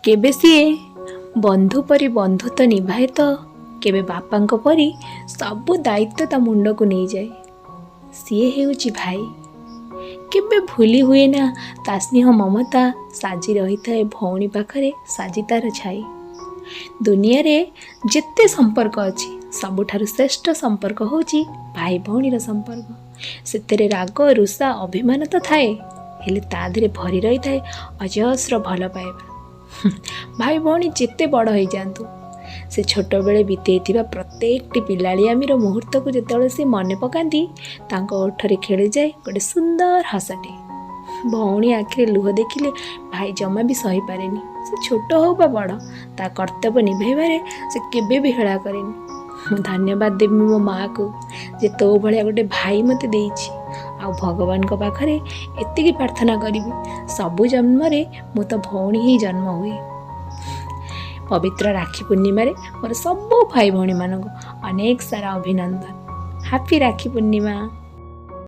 केबे सीए बंधु परी बंधुत्व निभाए तो केबे बापांक परी सबु दायित्व ता मुंड को नहीं जाए। सीए हेउची भाई, केबे भूली हुए ना ता स्नेह ममता साजी रही थाए भौणी पाखरे साजी तार छाई। दुनिया रे जेते संपर्क अछि सबुठारु श्रेष्ठ संपर्क होची भाई भौणीर संपर्क। सेतेरे राग रुषा अभिमान तो थाए, हेले ता धीरे भरी रही थाए अजस्र भल पाइबा। भाई भौणी जेते बड़ हो जातु से छोट बेले बीतेइथिबा प्रत्येकटी पिलाଳିयामीर मुहूर्त को जेतेबेले से मन पकांती तांको ओठरे खेली जाए गोटे सुंदर हसटे। भौणी आखिरे लुह देखिले भाई जमा भी सही पारेनी। से छोट हो बा बड़ ता कर्तव्य निभाइबारे से केबे भी हेला करेनी। मु धन्यवाद देवी मो माँ को जे तो भलिया गोटे भाई मते देइछि। आ भगवान को पाखरे एतिकी प्रार्थना करिबि सबु जन्म रे मु तो भौणी ही जन्म हुए। पवित्र राखी पूर्णिमा रे मोर सबु भाई भौणी मानक अनेक सारा अभिनंदन। हैप्पी राखी पूर्णिमा।